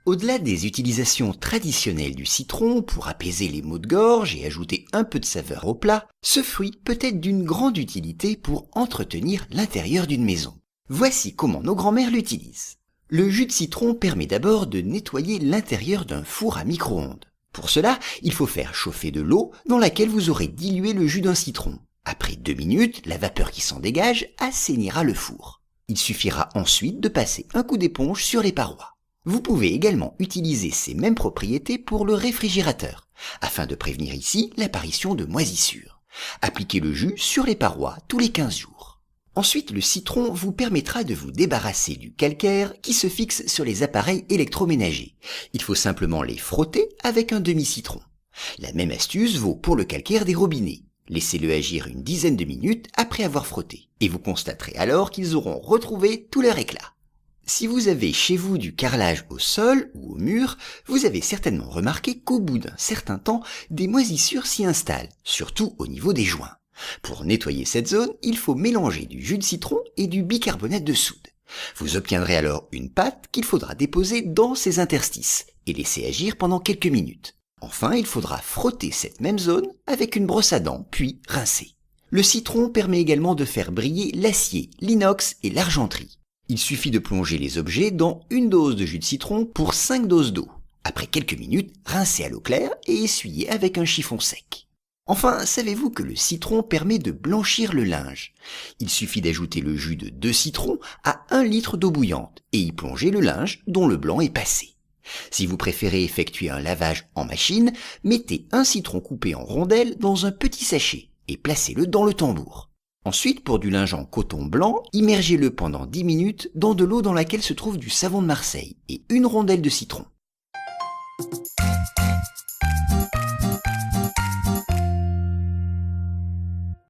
Au-delà des utilisations traditionnelles du citron pour apaiser les maux de gorge et ajouter un peu de saveur au plat, ce fruit peut être d'une grande utilité pour entretenir l'intérieur d'une maison. Voici comment nos grands-mères l'utilisent. Le jus de citron permet d'abord de nettoyer l'intérieur d'un four à micro-ondes. Pour cela, il faut faire chauffer de l'eau dans laquelle vous aurez dilué le jus d'un citron. Après 2 minutes, la vapeur qui s'en dégage assainira le four. Il suffira ensuite de passer un coup d'éponge sur les parois. Vous pouvez également utiliser ces mêmes propriétés pour le réfrigérateur, afin de prévenir ici l'apparition de moisissures. Appliquez le jus sur les parois tous les 15 jours. Ensuite, le citron vous permettra de vous débarrasser du calcaire qui se fixe sur les appareils électroménagers. Il faut simplement les frotter avec un demi-citron. La même astuce vaut pour le calcaire des robinets. Laissez-le agir une dizaine de minutes après avoir frotté, et vous constaterez alors qu'ils auront retrouvé tout leur éclat. Si vous avez chez vous du carrelage au sol ou au mur, vous avez certainement remarqué qu'au bout d'un certain temps, des moisissures s'y installent, surtout au niveau des joints. Pour nettoyer cette zone, il faut mélanger du jus de citron et du bicarbonate de soude. Vous obtiendrez alors une pâte qu'il faudra déposer dans ces interstices et laisser agir pendant quelques minutes. Enfin, il faudra frotter cette même zone avec une brosse à dents, puis rincer. Le citron permet également de faire briller l'acier, l'inox et l'argenterie. Il suffit de plonger les objets dans une dose de jus de citron pour 5 doses d'eau. Après quelques minutes, rincez à l'eau claire et essuyez avec un chiffon sec. Enfin, savez-vous que le citron permet de blanchir le linge? Il suffit d'ajouter le jus de 2 citrons à 1 litre d'eau bouillante et y plonger le linge dont le blanc est passé. Si vous préférez effectuer un lavage en machine, mettez un citron coupé en rondelles dans un petit sachet et placez-le dans le tambour. Ensuite, pour du linge en coton blanc, immergez-le pendant 10 minutes dans de l'eau dans laquelle se trouve du savon de Marseille et une rondelle de citron.